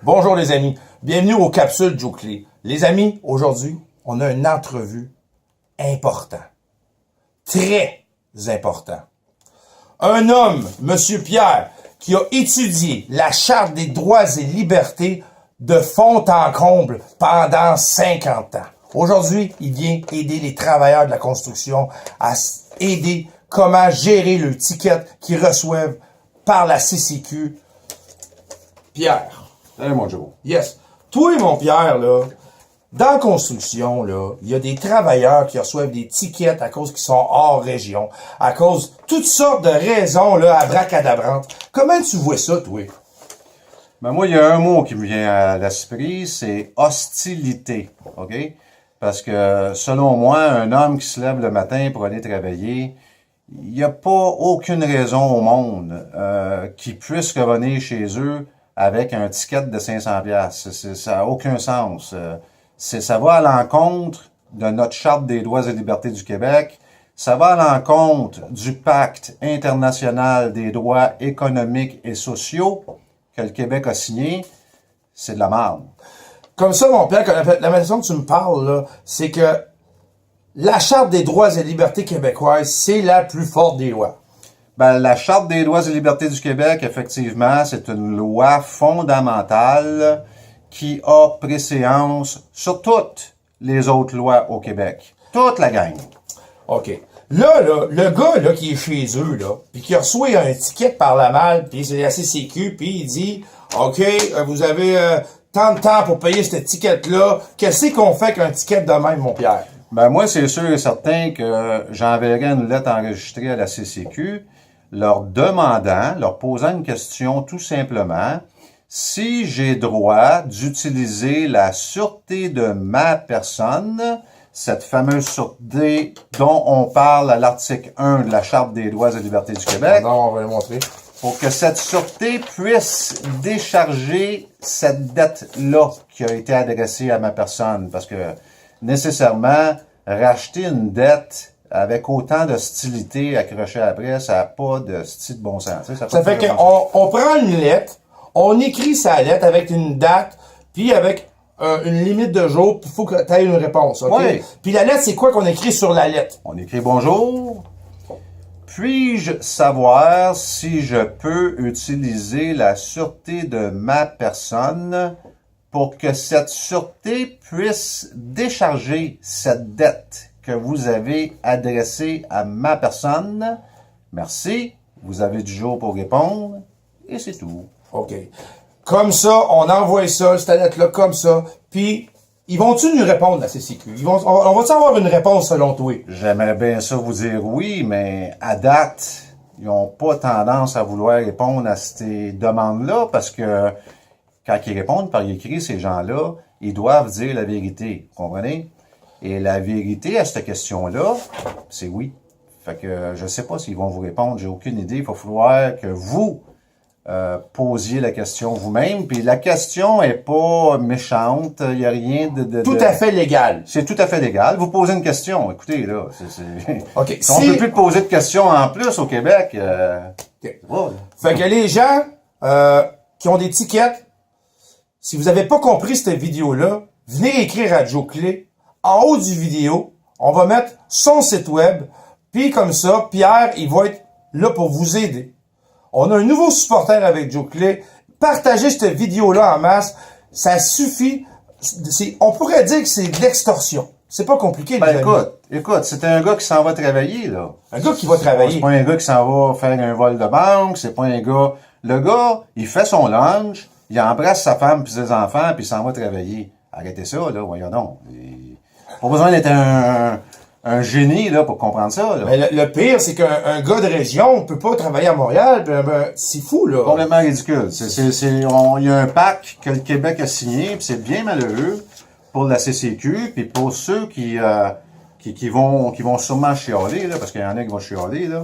Bonjour les amis, bienvenue aux capsules Joe Clé. Les amis, aujourd'hui, on a une entrevue importante, très important. Un homme, Monsieur Pierre, qui a étudié la Charte des droits et libertés de fond en comble pendant 50 ans. Aujourd'hui, il vient aider les travailleurs de la construction à aider comment gérer le ticket qu'ils reçoivent par la CCQ. Pierre. Salut mon Joe. Yes. Toi et mon Pierre, là, dans la construction, là, il y a des travailleurs qui reçoivent des tickets à cause qu'ils sont hors région, à cause de toutes sortes de raisons, là, abracadabrantes. Comment tu vois ça, toi? Ben moi, il y a un mot qui me vient à l'esprit, c'est hostilité, OK? Parce que, selon moi, un homme qui se lève le matin pour aller travailler, il n'y a pas aucune raison au monde qui puisse revenir chez eux avec un ticket de 500$. Ça n'a aucun sens. Ça va à l'encontre de notre Charte des droits et libertés du Québec. Ça va à l'encontre du Pacte international des droits économiques et sociaux que le Québec a signé. C'est de la merde. Comme ça, mon Pierre, la façon que tu me parles, là, c'est que la Charte des droits et libertés québécoises, c'est la plus forte des lois. Ben, la Charte des droits et libertés du Québec, effectivement, c'est une loi fondamentale qui a préséance sur toutes les autres lois au Québec. Toute la gang. OK. Là, le gars là, qui est chez eux, là, puis qui reçoit un ticket par la malle, puis c'est la CCQ, puis il dit « OK, vous avez tant de temps pour payer ce ticket-là. Qu'est-ce qu'on fait qu'un ticket de même, mon Pierre? » Ben, moi, c'est sûr et certain que j'enverrai une lettre enregistrée à la CCQ leur demandant, leur posant une question tout simplement, si j'ai droit d'utiliser la sûreté de ma personne, cette fameuse sûreté dont on parle à l'article 1 de la Charte des droits et libertés du Québec, Non, on va le montrer. pour que cette sûreté puisse décharger cette dette-là qui a été adressée à ma personne. Parce que, nécessairement, racheter une dette avec autant d'hostilité accrochée après, ça n'a pas de style de bon sens. Ça fait qu'on prend une lettre, on écrit sa lettre avec une date, puis avec une limite de jours, puis il faut que tu aies une réponse. OK? Oui. Puis la lettre, c'est quoi qu'on écrit sur la lettre? On écrit « Bonjour. Puis-je savoir si je peux utiliser la sûreté de ma personne pour que cette sûreté puisse décharger cette dette que vous avez adressée à ma personne? Merci. Vous avez du jour pour répondre. Et c'est tout. » OK. Comme ça, on envoie ça, cette lettre-là, comme ça, puis ils vont-tu nous répondre, la CCQ? On va-tu avoir une réponse selon toi? J'aimerais bien ça vous dire oui, mais à date, ils n'ont pas tendance à vouloir répondre à ces demandes-là parce que quand ils répondent par écrit, ces gens-là, ils doivent dire la vérité. Vous comprenez? Et la vérité à cette question-là, c'est oui. Fait que je sais pas s'ils vont vous répondre, j'ai aucune idée. Il va falloir que vous posiez la question vous-même. Puis la question est pas méchante, il n'y a rien de... Tout à fait légal. C'est tout à fait légal. Vous posez une question. Écoutez, là, OK. Si on ne peut plus te poser de questions en plus au Québec. OK. Ouais. Fait que les gens qui ont des tickets, si vous n'avez pas compris cette vidéo-là, venez écrire à Joe Clé. En haut du vidéo, on va mettre son site web. Puis comme ça, Pierre, il va être là pour vous aider. On a un nouveau supporter avec Joe Clé. Partagez cette vidéo-là en masse. Ça suffit. On pourrait dire que c'est de l'extorsion. C'est pas compliqué, les amis. Écoute, c'est un gars qui s'en va travailler, là. Un gars qui va travailler. C'est pas un gars qui s'en va faire un vol de banque, c'est pas un gars... Le gars, il fait son lunch, il embrasse sa femme puis ses enfants, puis il s'en va travailler. Arrêtez ça, là, voyons donc. Pas besoin d'être un génie, là, pour comprendre ça, là. Mais le pire, c'est qu'un gars de région peut pas travailler à Montréal. C'est fou, là. Complètement ridicule. Il y a un pacte que le Québec a signé, puis c'est bien malheureux pour la CCQ, puis pour ceux qui vont sûrement chialer, là, parce qu'il y en a qui vont chialer, là.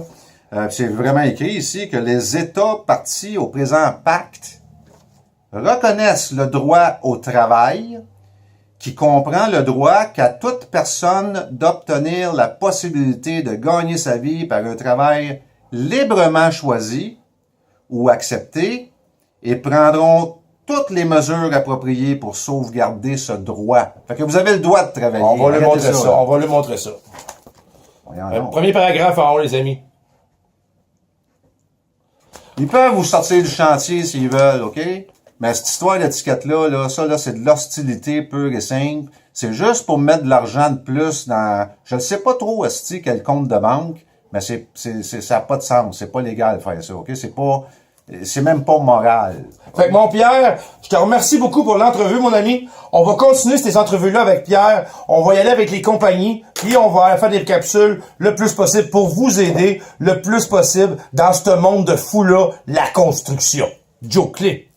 C'est vraiment écrit ici que les États partis au présent pacte reconnaissent le droit au travail, qui comprend le droit qu'à toute personne d'obtenir la possibilité de gagner sa vie par un travail librement choisi ou accepté, et prendront toutes les mesures appropriées pour sauvegarder ce droit. Fait que vous avez le droit de travailler. On va lui Arrêtez montrer ça. là. On va lui montrer ça. Voyons donc. Premier paragraphe en haut, les amis. Ils peuvent vous sortir du chantier s'ils veulent, OK? Mais cette histoire d'étiquette-là, là, ça, là, c'est de l'hostilité pure et simple. C'est juste pour mettre de l'argent de plus dans... Je ne sais pas trop, esti, quel compte de banque, mais ça n'a pas de sens. C'est pas légal de faire ça, OK? C'est même pas moral. Fait que mon Pierre, je te remercie beaucoup pour l'entrevue, mon ami. On va continuer ces entrevues-là avec Pierre. On va y aller avec les compagnies, puis on va faire des capsules le plus possible pour vous aider le plus possible dans ce monde de fou-là, la construction. Joe Clé.